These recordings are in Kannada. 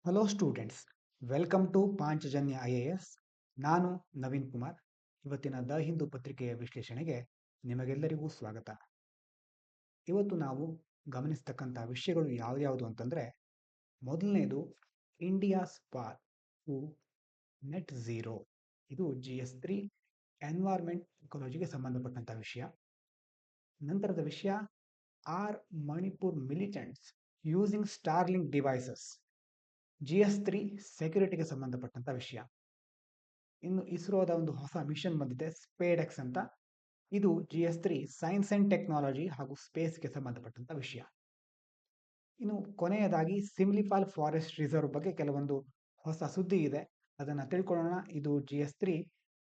Hello students, welcome to Panchajanya IAS. ನಾನು ನವೀನ್ ಕುಮಾರ್. ಇವತ್ತಿನ ದ ಹಿಂದೂ ಪತ್ರಿಕೆಯ ವಿಶ್ಲೇಷಣೆಗೆ ನಿಮಗೆಲ್ಲರಿಗೂ ಸ್ವಾಗತ. ಇವತ್ತು ನಾವು ಗಮನಿಸ್ತಕ್ಕಂಥ ವಿಷಯಗಳು ಯಾವ್ಯಾವುದು ಅಂತಂದರೆ, ಮೊದಲನೇದು India's path to net zero. ಇದು GS3 ಎನ್ವೈರ್ಮೆಂಟ್ ಇಕಾಲಜಿಗೆ ಸಂಬಂಧಪಟ್ಟಂಥ ವಿಷಯ. ನಂತರದ ವಿಷಯ are Manipur militants using Starlink devices. GS3 ಸೆಕ್ಯೂರಿಟಿಗೆ ಸಂಬಂಧಪಟ್ಟಂತ ವಿಷಯ. ಇನ್ನು ಇಸ್ರೋದ ಒಂದು ಹೊಸ ಮಿಷನ್ ಬಂದಿದೆ, ಸ್ಪೇಡೆಕ್ಸ್ ಅಂತ. ಇದು GS3 ಸೈನ್ಸ್ ಅಂಡ್ ಟೆಕ್ನಾಲಜಿ ಹಾಗೂ ಸ್ಪೇಸ್ಗೆ ಸಂಬಂಧಪಟ್ಟಂತ ವಿಷಯ. ಇನ್ನು ಕೊನೆಯದಾಗಿ ಸಿಮ್ಲಿಪಾಲ್ ಫಾರೆಸ್ಟ್ ರಿಸರ್ವ್ ಬಗ್ಗೆ ಕೆಲವೊಂದು ಹೊಸ ಸುದ್ದಿ ಇದೆ, ಅದನ್ನು ತಿಳ್ಕೊಳ್ಳೋಣ. ಇದು GS3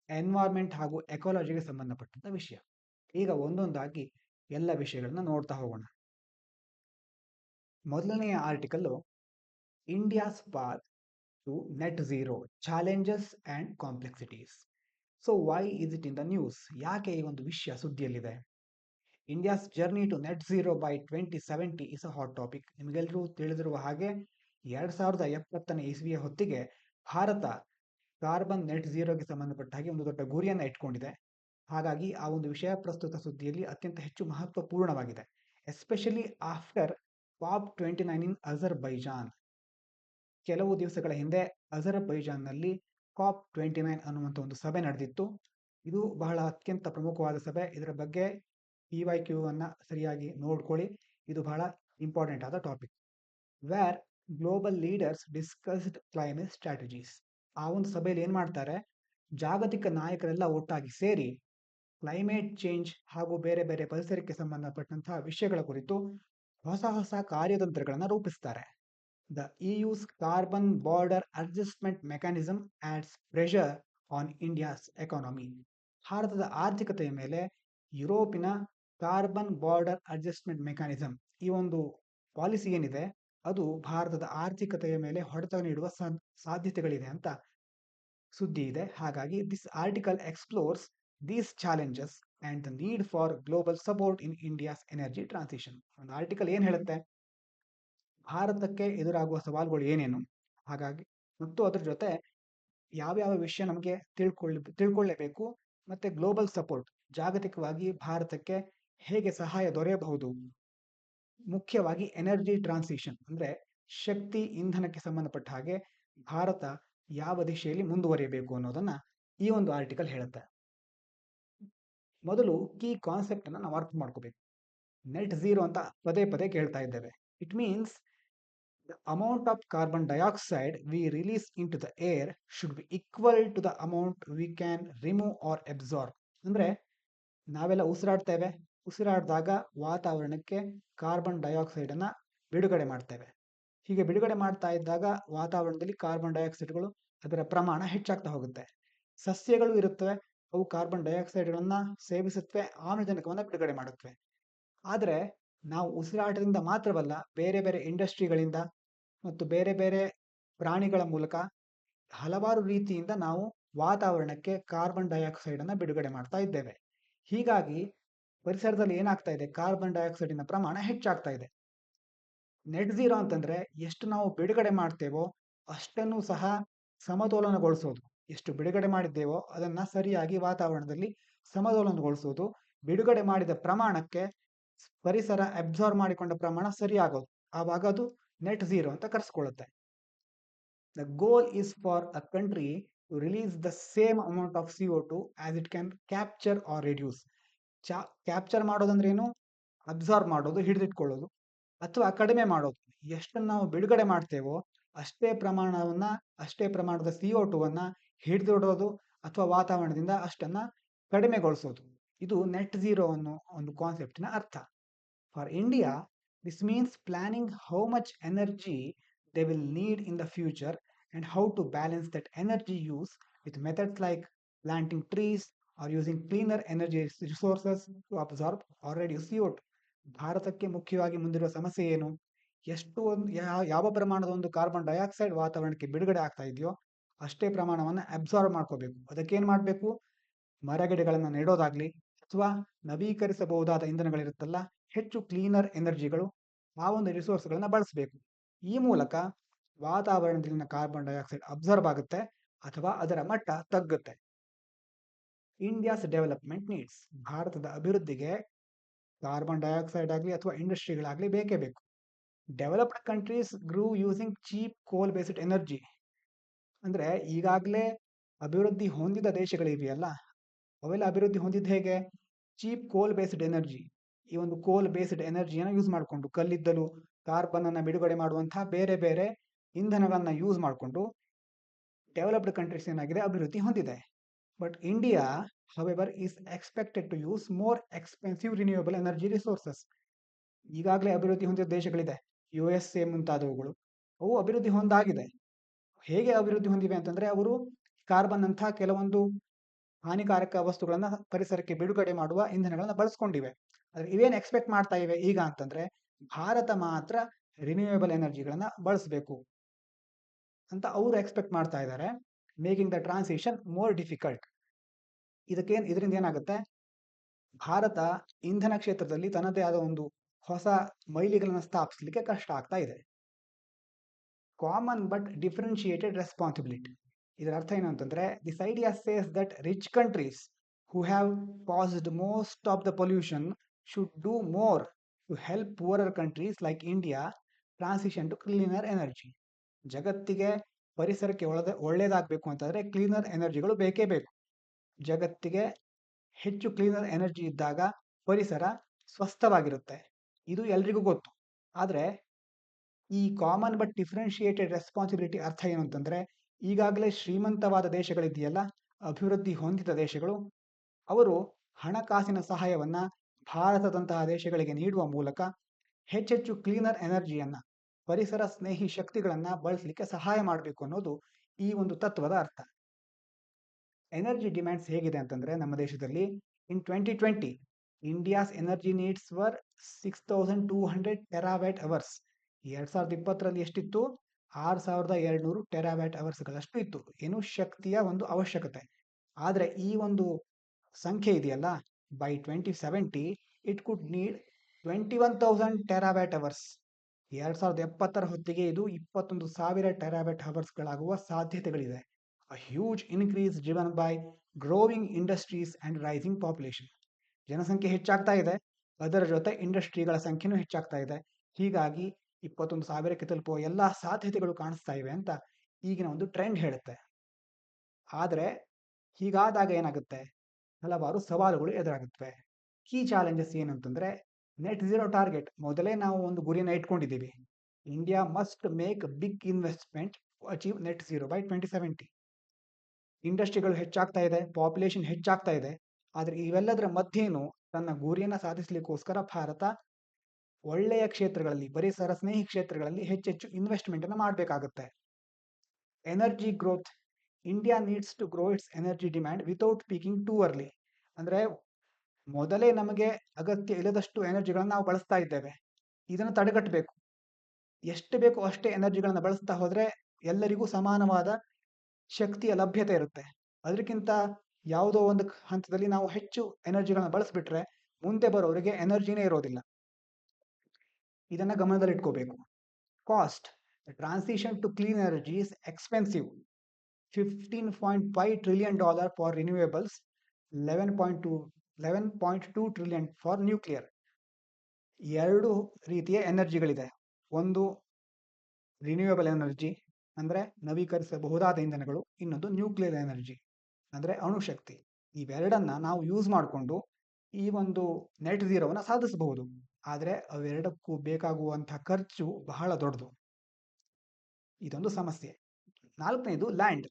ಎನ್ವೈರ್ಮೆಂಟ್ ಹಾಗೂ ಎಕಾಲಜಿಗೆ ಸಂಬಂಧಪಟ್ಟಂತ ವಿಷಯ. ಈಗ ಒಂದೊಂದಾಗಿ ಎಲ್ಲ ವಿಷಯಗಳನ್ನ ನೋಡ್ತಾ ಹೋಗೋಣ. ಮೊದಲನೆಯ article, India's path to net zero challenges and complexities. So why is it in the news? ಯಾಕೆ ಈ ಒಂದು ವಿಷಯ ಸುದ್ದಿಯಲ್ಲಿದೆ? India's journey to net zero by 2070 is a hot topic. ನಿಮಗೆಲ್ಲರೂ ತಿಳಿದಿರುವ ಹಾಗೆ 2070ನೇ ಇಸ್ವಿಯ ಹೊತ್ತಿಗೆ ಭಾರತ ಕಾರ್ಬನ್ ನೆಟ್ ಝೀರೋಗೆ ಸಂಬಂಧಪಟ್ಟ ಹಾಗೆ ಒಂದು ದೊಡ್ಡ ಗುರಿಯನ್ನು ಇಟ್ಕೊಂಡಿದೆ. ಹಾಗಾಗಿ ಆ ಒಂದು ವಿಷಯ ಪ್ರಸ್ತುತ ಸುದ್ದಿಯಲ್ಲಿ ಅತ್ಯಂತ ಹೆಚ್ಚು ಮಹತ್ವಪೂರ್ಣವಾಗಿದೆ, ಎಸ್ಪೆಷಲಿ ಆಫ್ಟರ್ COP29 ಇನ್ ಅಜರ್ಬೈಜಾನ್. ಕೆಲವು ದಿವಸಗಳ ಹಿಂದೆ ಅಜರ್ಬೈಜಾನ್ನಲ್ಲಿ COP29 ಅನ್ನುವಂಥ ಒಂದು ಸಭೆ ನಡೆದಿತ್ತು. ಇದು ಬಹಳ ಅತ್ಯಂತ ಪ್ರಮುಖವಾದ ಸಭೆ. ಇದರ ಬಗ್ಗೆ PYQ ಅನ್ನು ಸರಿಯಾಗಿ ನೋಡ್ಕೊಳ್ಳಿ, ಇದು ಬಹಳ ಇಂಪಾರ್ಟೆಂಟ್ ಆದ topic. Where global leaders discussed climate strategies. ಆ ಒಂದು ಸಭೆಯಲ್ಲಿ ಏನು ಮಾಡ್ತಾರೆ, ಜಾಗತಿಕ ನಾಯಕರೆಲ್ಲ ಒಟ್ಟಾಗಿ ಸೇರಿ ಕ್ಲೈಮೇಟ್ ಚೇಂಜ್ ಹಾಗೂ ಬೇರೆ ಬೇರೆ ಪರಿಸರಕ್ಕೆ ಸಂಬಂಧಪಟ್ಟಂತಹ ವಿಷಯಗಳ ಕುರಿತು ಹೊಸ ಹೊಸ ಕಾರ್ಯತಂತ್ರಗಳನ್ನು ರೂಪಿಸ್ತಾರೆ. The EU's carbon border adjustment mechanism adds pressure on India's economy. ಭಾರತದ ಆರ್ಥಿಕತೆಯ ಮೇಲೆ ಯುರೋಪಿನ ಕಾರ್ಬನ್ ಬಾರ್ಡರ್ ಅಡ್ಜಸ್ಟ್ಮೆಂಟ್ ಮೆಕ್ಯಾನಿಸಮ್, ಈ ಒಂದು ಪಾಲಿಸಿ ಏನಿದೆ ಅದು ಭಾರತದ ಆರ್ಥಿಕತೆಯ ಮೇಲೆ ಹೊಡೆತ ನೀಡುವ ಸಾಧ್ಯತೆಗಳಿದೆ ಅಂತ ಸುದ್ದಿ ಇದೆ. ಹಾಗಾಗಿ this article explores these challenges and the need for global support in India's energy transition. ಒಂದು ಆರ್ಟಿಕಲ್ ಏನು ಹೇಳುತ್ತೆ, ಭಾರತಕ್ಕೆ ಎದುರಾಗುವ ಸವಾಲುಗಳು ಏನೇನು, ಹಾಗಾಗಿ ಮತ್ತು ಅದರ ಜೊತೆ ಯಾವ್ಯಾವ ವಿಷಯ ನಮಗೆ ತಿಳ್ಕೊಳ್ಳೇಬೇಕು, ಮತ್ತೆ ಗ್ಲೋಬಲ್ ಸಪೋರ್ಟ್, ಜಾಗತಿಕವಾಗಿ ಭಾರತಕ್ಕೆ ಹೇಗೆ ಸಹಾಯ ದೊರೆಯಬಹುದು, ಮುಖ್ಯವಾಗಿ ಎನರ್ಜಿ ಟ್ರಾನ್ಸಿಷನ್ ಅಂದ್ರೆ ಶಕ್ತಿ ಇಂಧನಕ್ಕೆ ಸಂಬಂಧಪಟ್ಟ ಹಾಗೆ ಭಾರತ ಯಾವ ದಿಶೆಯಲ್ಲಿ ಮುಂದುವರಿಯಬೇಕು ಅನ್ನೋದನ್ನ ಈ ಒಂದು ಆರ್ಟಿಕಲ್ ಹೇಳುತ್ತೆ. ಮೊದಲು ಕೀ ಕಾನ್ಸೆಪ್ಟ್ ಅನ್ನ ನಾವು ಅರ್ಥ ಮಾಡ್ಕೋಬೇಕು. ನೆಟ್ ಝೀರೋ ಅಂತ ಪದೇ ಪದೇ ಕೇಳ್ತಾ ಇದ್ದೇವೆ. It means the amount of carbon dioxide we release into the air should be equal to the amount we can remove or absorb. ಅಂದ್ರೆ ನಾವೆಲ್ಲ ಉಸಿರಾಡ್ತೇವೆ, ಉಸಿರಾಡಿದಾಗ ವಾತಾವರಣಕ್ಕೆ ಕಾರ್ಬನ್ ಡೈಆಕ್ಸೈಡ್ ಅನ್ನ ಬಿಡುಗಡೆ ಮಾಡ್ತೇವೆ. ಹೀಗೆ ಬಿಡುಗಡೆ ಮಾಡ್ತಾ ಇದ್ದಾಗ ವಾತಾವರಣದಲ್ಲಿ ಕಾರ್ಬನ್ ಡೈಆಕ್ಸೈಡ್ಗಳು ಅದರ ಪ್ರಮಾಣ ಹೆಚ್ಚಾಗ್ತಾ ಹೋಗುತ್ತೆ. ಸಸ್ಯಗಳು ಇರುತ್ತವೆ, ಅವು ಕಾರ್ಬನ್ ಡೈಆಕ್ಸೈಡ್ಗಳನ್ನ ಸೇವಿಸುತ್ತವೆ, ಆಮ್ಲಜನಕವನ್ನು ಬಿಡುಗಡೆ ಮಾಡುತ್ತವೆ. ಆದರೆ ನಾವು ಉಸಿರಾಟದಿಂದ ಮಾತ್ರವಲ್ಲ, ಬೇರೆ ಬೇರೆ ಇಂಡಸ್ಟ್ರಿಗಳಿಂದ ಮತ್ತು ಬೇರೆ ಬೇರೆ ಪ್ರಾಣಿಗಳ ಮೂಲಕ ಹಲವಾರು ರೀತಿಯಿಂದ ನಾವು ವಾತಾವರಣಕ್ಕೆ ಕಾರ್ಬನ್ ಡೈಆಕ್ಸೈಡ್ ಅನ್ನು ಬಿಡುಗಡೆ ಮಾಡ್ತಾ ಇದ್ದೇವೆ. ಹೀಗಾಗಿ ಪರಿಸರದಲ್ಲಿ ಏನಾಗ್ತಾ ಇದೆ, ಕಾರ್ಬನ್ ಡೈಆಕ್ಸೈಡಿನ ಪ್ರಮಾಣ ಹೆಚ್ಚಾಗ್ತಾ ಇದೆ. ನೆಟ್ ಝೀರೋ ಅಂತಂದ್ರೆ ಎಷ್ಟು ನಾವು ಬಿಡುಗಡೆ ಮಾಡ್ತೇವೋ ಅಷ್ಟನ್ನು ಸಹ ಸಮತೋಲನಗೊಳಿಸೋದು. ಎಷ್ಟು ಬಿಡುಗಡೆ ಮಾಡಿದ್ದೇವೋ ಅದನ್ನ ಸರಿಯಾಗಿ ವಾತಾವರಣದಲ್ಲಿ ಸಮತೋಲನಗೊಳಿಸೋದು. ಬಿಡುಗಡೆ ಮಾಡಿದ ಪ್ರಮಾಣಕ್ಕೆ ಪರಿಸರ ಅಬ್ಸಾರ್ವ್ ಮಾಡಿಕೊಂಡ ಪ್ರಮಾಣ ಸರಿಯಾಗೋದು, ಆವಾಗ ಅದು ನೆಟ್ ಝೀರೋ ಅಂತ ಕರೆಸ್ಕೊಳ್ಳುತ್ತೆ. The goal is for a country to release the same amount of CO2 as it can capture or reduce. Capture ಮಾಡೋದಂದ್ರೆ ಏನು, ಅಬ್ಸಾರ್ವ್ ಮಾಡೋದು, ಹಿಡಿದಿಟ್ಕೊಳ್ಳೋದು, ಅಥವಾ ಕಡಿಮೆ ಮಾಡೋದು. ಎಷ್ಟನ್ನು ನಾವು ಬಿಡುಗಡೆ ಮಾಡ್ತೇವೋ ಅಷ್ಟೇ ಪ್ರಮಾಣದ CO2 ಹಿಡಿದಿಡೋದು ಅಥವಾ ವಾತಾವರಣದಿಂದ ಅಷ್ಟನ್ನ ಕಡಿಮೆಗೊಳಿಸೋದು. ಇದು ನೆಟ್ ಝೀರೋ ಅನ್ನೋ ಒಂದು ಕಾನ್ಸೆಪ್ಟಿನ ಅರ್ಥ. For India, this means planning how much energy they will need in the future and how to balance that energy use with methods like planting trees or using cleaner energy resources to absorb or reduce CO2. ಭಾರತಕ್ಕೆ ಮುಖ್ಯವಾಗಿ ಮುಂದಿರುವ ಸಮಸ್ಯೆ ಏನು, ಯಾವ ಪ್ರಮಾಣದ ಒಂದು ಕಾರ್ಬನ್ ಡೈಆಕ್ಸೈಡ್ ವಾತಾವರಣಕ್ಕೆ ಬಿಡುಗಡೆ ಆಗ್ತಾ ಇದೆಯೋ ಅಷ್ಟೇ ಪ್ರಮಾಣವನ್ನು ಅಬ್ಸಾರ್ವ್ ಮಾಡ್ಕೋಬೇಕು. ಅದಕ್ಕೇನು ಮಾಡಬೇಕು, ಮರಗಿಡಗಳನ್ನು ನೆಡೋದಾಗ್ಲಿ ಅಥವಾ ನವೀಕರಿಸಬಹುದಾದ ಇಂಧನಗಳಿರುತ್ತಲ್ಲ, ಹೆಚ್ಚು ಕ್ಲೀನರ್ ಎನರ್ಜಿಗಳು, ಆ ಒಂದು ರಿಸೋರ್ಸ್ಗಳನ್ನ ಬಳಸಬೇಕು. ಈ ಮೂಲಕ ವಾತಾವರಣದಲ್ಲಿನ ಕಾರ್ಬನ್ ಡೈಆಕ್ಸೈಡ್ ಅಬ್ಸರ್ವ್ ಆಗುತ್ತೆ ಅಥವಾ ಅದರ ಮಟ್ಟ ತಗ್ಗುತ್ತೆ. ಇಂಡಿಯಾಸ್ ಡೆವಲಪ್ಮೆಂಟ್ ನೀಡ್ಸ್, ಭಾರತದ ಅಭಿವೃದ್ಧಿಗೆ ಕಾರ್ಬನ್ ಡೈಆಕ್ಸೈಡ್ ಆಗಲಿ ಅಥವಾ ಇಂಡಸ್ಟ್ರಿಗಳಾಗಲಿ ಬೇಕೇ ಬೇಕು. ಡೆವಲಪ್ಡ್ ಕಂಟ್ರೀಸ್ ಗ್ರೂ ಯೂಸಿಂಗ್ ಚೀಪ್ ಕೋಲ್ ಬೇಸ್ಡ್ ಎನರ್ಜಿ. ಅಂದರೆ ಈಗಾಗಲೇ ಅಭಿವೃದ್ಧಿ ಹೊಂದಿದ ದೇಶಗಳಿವೆಯಲ್ಲ, ಅವೆಲ್ಲ ಅಭಿವೃದ್ಧಿ ಹೊಂದಿದ್ದು ಹೇಗೆ? ಚೀಪ್ ಕೋಲ್ ಬೇಸ್ಡ್ ಎನರ್ಜಿ. ಈ ಒಂದು ಕೋಲ್ ಬೇಸ್ಡ್ ಎನರ್ಜಿಯನ್ನು ಯೂಸ್ ಮಾಡಿಕೊಂಡು, ಕಲ್ಲಿದ್ದಲು, ಕಾರ್ಬನ್ ಅನ್ನು ಬಿಡುಗಡೆ ಮಾಡುವಂತಹ ಬೇರೆ ಬೇರೆ ಇಂಧನಗಳನ್ನು ಯೂಸ್ ಮಾಡಿಕೊಂಡು ಡೆವಲಪ್ಡ್ ಕಂಟ್ರೀಸ್ ಏನಾಗಿದೆ, ಅಭಿವೃದ್ಧಿ ಹೊಂದಿದೆ. But India however is expected to use more expensive renewable energy resources. ಈಗಾಗಲೇ ಅಭಿವೃದ್ಧಿ ಹೊಂದಿದ ದೇಶಗಳಿದೆ, USA ಮುಂತಾದವುಗಳು, ಅವು ಅಭಿವೃದ್ಧಿ ಹೊಂದಾಗಿದೆ. ಹೇಗೆ ಅಭಿವೃದ್ಧಿ ಹೊಂದಿವೆ ಅಂತಂದ್ರೆ, ಅವರು ಕಾರ್ಬನ್ ಅಂತಹ ಕೆಲವೊಂದು ಹಾನಿಕಾರಕ ವಸ್ತುಗಳನ್ನ ಪರಿಸರಕ್ಕೆ ಬಿಡುಗಡೆ ಮಾಡುವ ಇಂಧನಗಳನ್ನ ಬಳಸ್ಕೊಂಡಿವೆ. ಆದ್ರೆ ಇವೇನು ಎಕ್ಸ್ಪೆಕ್ಟ್ ಮಾಡ್ತಾ ಇವೆ ಈಗ ಅಂತಂದ್ರೆ, ಭಾರತ ಮಾತ್ರ ರಿನ್ಯೂಯಬಲ್ ಎನರ್ಜಿಗಳನ್ನ ಬಳಸಬೇಕು ಅಂತ ಅವರು ಎಕ್ಸ್ಪೆಕ್ಟ್ ಮಾಡ್ತಾ ಇದ್ದಾರೆ, making the transition more difficult. ಇದರಿಂದ ಏನಾಗುತ್ತೆ, ಭಾರತ ಇಂಧನ ಕ್ಷೇತ್ರದಲ್ಲಿ ತನ್ನದೇ ಆದ ಒಂದು ಹೊಸ ಮೈಲಿಗಳನ್ನು ಸ್ಥಾಪಿಸಲಿಕ್ಕೆ ಕಷ್ಟ ಆಗ್ತಾ ಇದೆ. Common but differentiated responsibility. ಇದರ ಅರ್ಥ ಏನು ಅಂತಂದ್ರೆ, this idea says that rich countries who have caused most of the pollution should do more to help poorer countries like India transition to cleaner energy. ಜಗತ್ತಿಗೆ ಪರಿಸರಕ್ಕೆ ಒಳ್ಳೆಯದಾಗಬೇಕು ಅಂತಂದ್ರೆ ಕ್ಲೀನರ್ ಎನರ್ಜಿಗಳು ಬೇಕೇ ಬೇಕು. ಜಗತ್ತಿಗೆ ಹೆಚ್ಚು ಕ್ಲೀನರ್ ಎನರ್ಜಿ ಇದ್ದಾಗ ಪರಿಸರ ಸ್ವಸ್ಥವಾಗಿರುತ್ತೆ, ಇದು ಎಲ್ರಿಗೂ ಗೊತ್ತು. ಆದರೆ ಈ ಕಾಮನ್ ಬಟ್ ಡಿಫ್ರೆನ್ಶಿಯೇಟೆಡ್ ರೆಸ್ಪಾನ್ಸಿಬಿಲಿಟಿ ಅರ್ಥ ಏನು ಅಂತಂದ್ರೆ, ಈಗಾಗಲೇ ಶ್ರೀಮಂತವಾದ ದೇಶಗಳಿದೆಯಲ್ಲ, ಅಭಿವೃದ್ಧಿ ಹೊಂದಿದ ದೇಶಗಳು, ಅವರು ಹಣಕಾಸಿನ ಸಹಾಯವನ್ನ ಭಾರತದಂತಹ ದೇಶಗಳಿಗೆ ನೀಡುವ ಮೂಲಕ ಹೆಚ್ಚೆಚ್ಚು ಕ್ಲೀನರ್ ಎನರ್ಜಿಯನ್ನ, ಪರಿಸರ ಸ್ನೇಹಿ ಶಕ್ತಿಗಳನ್ನ ಬಳಸಲಿಕ್ಕೆ ಸಹಾಯ ಮಾಡಬೇಕು ಅನ್ನೋದು ಈ ಒಂದು ತತ್ವದ ಅರ್ಥ. ಎನರ್ಜಿ ಡಿಮ್ಯಾಂಡ್ಸ್ ಹೇಗಿದೆ ಅಂತಂದ್ರೆ, ನಮ್ಮ ದೇಶದಲ್ಲಿ in 2020 India's energy needs were 6200 terawatt hours. 2020ರಲ್ಲಿ ಎಷ್ಟಿತ್ತು? 6200 ಟೆರಾವ್ಯಾಟ್ ಅವರ್ಸ್ಗಳಷ್ಟು ಇತ್ತು, ಏನು ಶಕ್ತಿಯ ಒಂದು ಅವಶ್ಯಕತೆ. ಆದರೆ ಈ ಒಂದು ಸಂಖ್ಯೆ ಇದೆಯಲ್ಲ, by 2070 it could need 21,000 terawatt hours. 2070ರ ಹೊತ್ತಿಗೆ ಇದು 21,000 ಟೆರಾವ್ಯಾಟ್ ಅವರ್ಸ್ಗಳಾಗುವ ಸಾಧ್ಯತೆಗಳಿದೆ. A huge increase driven by growing industries and rising population. ಜನಸಂಖ್ಯೆ ಹೆಚ್ಚಾಗ್ತಾ ಇದೆ, ಅದರ ಜೊತೆ ಇಂಡಸ್ಟ್ರಿಗಳ ಸಂಖ್ಯೆನೂ ಹೆಚ್ಚಾಗ್ತಾ ಇದೆ. ಹೀಗಾಗಿ 21,000ಕ್ಕೆ ತಲುಪುವ ಎಲ್ಲ ಸಾಧ್ಯತೆಗಳು ಕಾಣಿಸ್ತಾ ಇವೆ ಅಂತ ಈಗಿನ ಒಂದು ಟ್ರೆಂಡ್ ಹೇಳುತ್ತೆ. ಆದರೆ ಹೀಗಾದಾಗ ಏನಾಗುತ್ತೆ, ಹಲವಾರು ಸವಾಲುಗಳು ಎದುರಾಗುತ್ತವೆ. ಕೀ ಚಾಲೆಂಜಸ್ ಏನಂತಂದ್ರೆ, ನೆಟ್ ಝೀರೋ ಟಾರ್ಗೆಟ್. ಮೊದಲೇ ನಾವು ಒಂದು ಗುರಿಯನ್ನು ಇಟ್ಕೊಂಡಿದ್ದೀವಿ, India must make big investment to achieve net zero by 2070. ಇಂಡಸ್ಟ್ರಿಗಳು ಹೆಚ್ಚಾಗ್ತಾ ಇದೆ, ಪಾಪ್ಯುಲೇಷನ್ ಹೆಚ್ಚಾಗ್ತಾ ಇದೆ. ಆದರೆ ಇವೆಲ್ಲದರ ಮಧ್ಯೇನು ತನ್ನ ಗುರಿಯನ್ನು ಸಾಧಿಸಲಿಕ್ಕೋಸ್ಕರ ಭಾರತ ಒಳ್ಳೆಯ ಕ್ಷೇತ್ರಗಳಲ್ಲಿ, ಪರಿಸರ ಸ್ನೇಹಿ ಕ್ಷೇತ್ರಗಳಲ್ಲಿ ಹೆಚ್ಚೆಚ್ಚು ಇನ್ವೆಸ್ಟ್ಮೆಂಟ್ ಅನ್ನು ಮಾಡಬೇಕಾಗುತ್ತೆ. Energy growth. India needs to grow its energy demand without peaking too early. ಅಂದ್ರೆ ಮೊದಲೇ ನಮಗೆ ಅಗತ್ಯ ಇಲ್ಲದಷ್ಟು ಎನರ್ಜಿಗಳನ್ನು ನಾವು ಬಳಸ್ತಾ ಇದ್ದೇವೆ, ಇದನ್ನು ತಡೆಗಟ್ಟಬೇಕು. ಎಷ್ಟು ಬೇಕೋ ಅಷ್ಟೇ ಎನರ್ಜಿಗಳನ್ನು ಬಳಸ್ತಾ ಹೋದ್ರೆ ಎಲ್ಲರಿಗೂ ಸಮಾನವಾದ ಶಕ್ತಿಯ ಲಭ್ಯತೆ ಇರುತ್ತೆ. ಅದಕ್ಕಿಂತ ಯಾವುದೋ ಒಂದು ಹಂತದಲ್ಲಿ ನಾವು ಹೆಚ್ಚು ಎನರ್ಜಿಗಳನ್ನ ಬಳಸ್ಬಿಟ್ರೆ ಮುಂದೆ ಬರೋರಿಗೆ ಎನರ್ಜಿನೇ ಇರೋದಿಲ್ಲ. ಇದನ್ನ ಗಮನದಲ್ಲಿಟ್ಕೋಬೇಕು. Cost. Transition to clean energy is expensive. $15.5 trillion for renewables, 11.2 trillion for nuclear. ಎರಡು ರೀತಿಯ ಎನರ್ಜಿಗಳಿದೆ. ಒಂದು ರಿನ್ಯೂವೇಬಲ್ ಎನರ್ಜಿ ಅಂದ್ರೆ ನವೀಕರಿಸಬಹುದಾದ ಇಂಧನಗಳು, ಇನ್ನೊಂದು ನ್ಯೂಕ್ಲಿಯರ್ ಎನರ್ಜಿ ಅಂದ್ರೆ ಅಣುಶಕ್ತಿ. ಇವೆರಡನ್ನ ನಾವು ಯೂಸ್ ಮಾಡಿಕೊಂಡು ಈ ಒಂದು ನೆಟ್ ಝೀರೋವನ್ನ ಸಾಧಿಸಬಹುದು. ಆದರೆ ಅವೆರಡಕ್ಕೂ ಬೇಕಾಗುವಂತಹ ಖರ್ಚು ಬಹಳ ದೊಡ್ಡದು, ಇದೊಂದು ಸಮಸ್ಯೆ. ನಾಲ್ಕನೇದು land.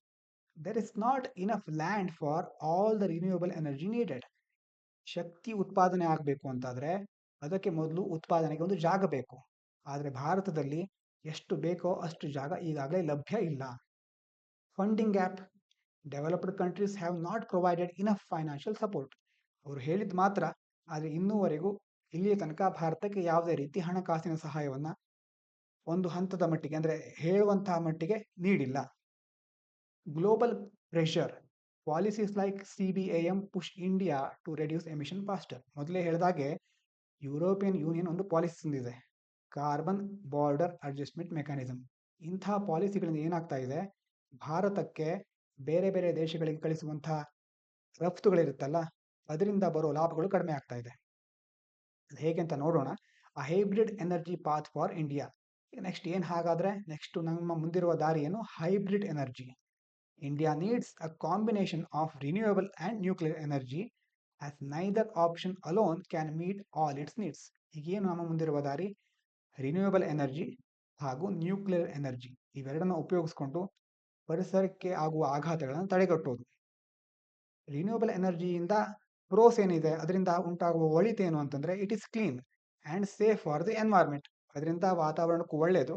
There is not enough land for all the renewable energy needed. ಶಕ್ತಿ ಉತ್ಪಾದನೆ ಆಗಬೇಕು ಅಂತಾದ್ರೆ ಅದಕ್ಕೆ ಮೊದಲು ಉತ್ಪಾದನೆಗೆ ಒಂದು ಜಾಗ ಬೇಕು. ಆದರೆ ಭಾರತದಲ್ಲಿ ಎಷ್ಟು ಬೇಕೋ ಅಷ್ಟು ಜಾಗ ಈಗಾಗಲೇ ಲಭ್ಯ ಇಲ್ಲ. Funding gap. Developed countries have not provided enough financial support. ಅವರು ಹೇಳಿದ ಮಾತ್ರ, ಆದರೆ ಇನ್ನೂವರೆಗೂ ಇಲ್ಲಿಯ ತನಕ ಭಾರತಕ್ಕೆ ಯಾವುದೇ ರೀತಿ ಹಣಕಾಸಿನ ಸಹಾಯವನ್ನ ಒಂದು ಹಂತದ ಮಟ್ಟಿಗೆ, ಅಂದ್ರೆ ಹೇಳುವಂತಹ ಮಟ್ಟಿಗೆ ನೀಡಿಲ್ಲ. Global pressure. Policies like CBAM push India to reduce emission faster. ಮೊದಲೇ ಹೇಳಿದಾಗೆ ಯುರೋಪಿಯನ್ ಯೂನಿಯನ್ ಒಂದು ಪಾಲಿಸಿ ತಂದಿದೆ, ಕಾರ್ಬನ್ ಬಾರ್ಡರ್ ಅಡ್ಜಸ್ಟ್ಮೆಂಟ್ ಮೆಕ್ಯಾನಿಸಮ್. ಇಂಥ ಪಾಲಿಸಿಗಳಿಂದ ಏನಾಗ್ತಾ ಇದೆ, ಭಾರತಕ್ಕೆ ಬೇರೆ ಬೇರೆ ದೇಶಗಳಿಗೆ ಕಳಿಸುವಂತಹ ರಫ್ತುಗಳಿರುತ್ತಲ್ಲ, ಅದರಿಂದ ಬರೋ ಲಾಭಗಳು ಕಡಿಮೆ ಆಗ್ತಾ ಇದೆ. ಅದು ಹೇಗೆ ಅಂತ ನೋಡೋಣ. ಆ hybrid energy path for India. Next ಏನು ಹಾಗಾದ್ರೆ, ನೆಕ್ಸ್ಟ್ ನಮ್ಮ ಮುಂದಿರುವ ದಾರಿ ಏನು? Hybrid energy. India needs a combination of renewable and nuclear energy as neither option alone can meet all it's needs. ಈಗೇನು ನಮ್ಮ ಮುಂದಿರುವ ದಾರಿ? ರಿನ್ಯೂಯಬಲ್ ಎನರ್ಜಿ ಹಾಗೂ ನ್ಯೂಕ್ಲಿಯರ್ ಎನರ್ಜಿ ಇವೆರಡನ್ನ ಉಪಯೋಗಿಸ್ಕೊಂಡು ಪರಿಸರಕ್ಕೆ ಆಗುವ ಆಘಾತಗಳನ್ನು ತಡೆಗಟ್ಟೋದು. ರಿನ್ಯೂಯಬಲ್ ಎನರ್ಜಿಯಿಂದ ಪ್ರೋಸ್ ಏನಿದೆ, ಅದರಿಂದ ಉಂಟಾಗುವ ಒಳಿತೇನು ಅಂತಂದ್ರೆ, it is clean and safe for the environment. ಅದರಿಂದ ವಾತಾವರಣಕ್ಕೂ ಒಳ್ಳೆಯದು,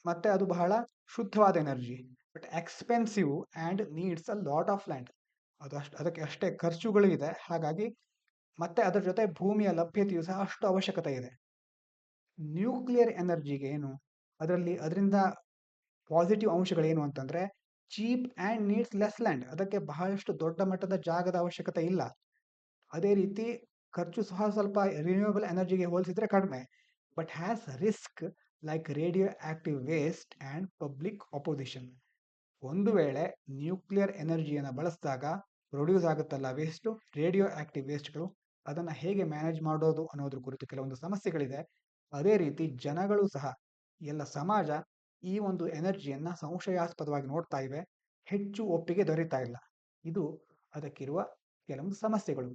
ಮತ್ತೆ ಅದು ಬಹಳ ಶುದ್ಧವಾದ energy. But expensive and needs a lot of land. ಅದಕ್ಕೆ ಅಷ್ಟೇ ಖರ್ಚುಗಳು ಇದೆ, ಹಾಗಾಗಿ ಮತ್ತೆ ಅದರ ಜೊತೆ ಭೂಮಿಯ ಲಭ್ಯತೆಯು ಸಹ ಅಷ್ಟು ಅವಶ್ಯಕತೆ ಇದೆ. ನ್ಯೂಕ್ಲಿಯರ್ ಎನರ್ಜಿಗೆ ಏನು ಅದರಿಂದ ಪಾಸಿಟಿವ್ ಅಂಶಗಳೇನು ಅಂತಂದ್ರೆ, cheap and needs less land. ಅದಕ್ಕೆ ಬಹಳಷ್ಟು ದೊಡ್ಡ ಮಟ್ಟದ ಜಾಗದ ಅವಶ್ಯಕತೆ ಇಲ್ಲ. ಅದೇ ರೀತಿ ಖರ್ಚು ಸಹ ಸ್ವಲ್ಪ ರಿನ್ಯೂಯಬಲ್ ಎನರ್ಜಿಗೆ ಹೋಲಿಸಿದ್ರೆ ಕಡಿಮೆ. But has risk like radio active waste and public opposition. ಒಂದು ವೇಳೆ ನ್ಯೂಕ್ಲಿಯರ್ ಎನರ್ಜಿಯನ್ನು ಬಳಸಿದಾಗ ಪ್ರೊಡ್ಯೂಸ್ ಆಗುತ್ತಲ್ಲ ವೇಸ್ಟು, ರೇಡಿಯೋ ಆಕ್ಟಿವ್ ವೇಸ್ಟ್ಗಳು, ಅದನ್ನು ಹೇಗೆ ಮ್ಯಾನೇಜ್ ಮಾಡೋದು ಅನ್ನೋದ್ರ ಕುರಿತು ಕೆಲವೊಂದು ಸಮಸ್ಯೆಗಳಿದೆ. ಅದೇ ರೀತಿ ಜನಗಳು ಸಹ, ಎಲ್ಲ ಸಮಾಜ ಈ ಒಂದು ಎನರ್ಜಿಯನ್ನು ಸಂಶಯಾಸ್ಪದವಾಗಿ ನೋಡ್ತಾ ಇವೆ, ಹೆಚ್ಚು ಒಪ್ಪಿಗೆ ದೊರೀತಾ ಇಲ್ಲ. ಇದು ಅದಕ್ಕಿರುವ ಕೆಲವೊಂದು ಸಮಸ್ಯೆಗಳು.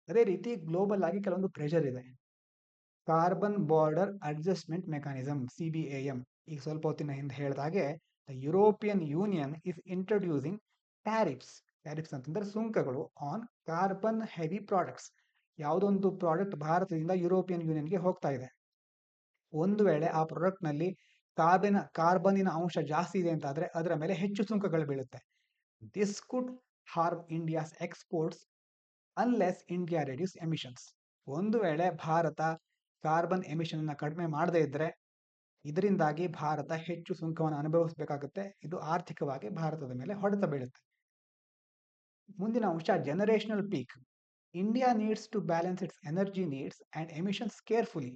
ಅದೇ ರೀತಿ ಗ್ಲೋಬಲ್ ಆಗಿ ಕೆಲವೊಂದು ಪ್ರೆಷರ್ ಇದೆ. Carbon border adjustment mechanism, CBAM. ಈಗ ಸ್ವಲ್ಪ ಹೊತ್ತಿನ ಹಿಂದೆ ಹೇಳಿದ ಹಾಗೆ, the European union is introducing tariffs. Tariffs ಅಂತಂದ್ರೆ ಸುಂಕಗಳು ಆನ್ ಕಾರ್ಬನ್ ಹೆವಿ ಪ್ರಾಡಕ್ಟ್ಸ್. ಯಾವುದೊಂದು ಪ್ರಾಡಕ್ಟ್ ಭಾರತದಿಂದ ಯುರೋಪಿಯನ್ ಯೂನಿಯನ್ಗೆ ಹೋಗ್ತಾ ಇದೆ, ಒಂದು ವೇಳೆ ಆ ಪ್ರಾಡಕ್ಟ್ನಲ್ಲಿ ಕಾರ್ಬನ್ನಿನ ಅಂಶ ಜಾಸ್ತಿ ಇದೆ ಅಂತಾದರೆ ಅದರ ಮೇಲೆ ಹೆಚ್ಚು ಸುಂಕಗಳು ಬೀಳುತ್ತೆ. This could harm India's exports unless India reduce emissions. ಒಂದು ವೇಳೆ ಭಾರತ ಕಾರ್ಬನ್ ಎಮಿಷನ್ನ ಕಡಿಮೆ ಮಾಡದೇ ಇದ್ದರೆ ಇದರಿಂದಾಗಿ ಭಾರತ ಹೆಚ್ಚು ಸುಂಕವನ್ನು ಅನುಭವಿಸಬೇಕಾಗುತ್ತೆ. ಇದು ಆರ್ಥಿಕವಾಗಿ ಭಾರತದ ಮೇಲೆ ಹೊಡೆತ ಬೀಳುತ್ತೆ. ಮುಂದಿನ ಅಂಶ generational peak. India needs to balance its energy needs and emissions carefully,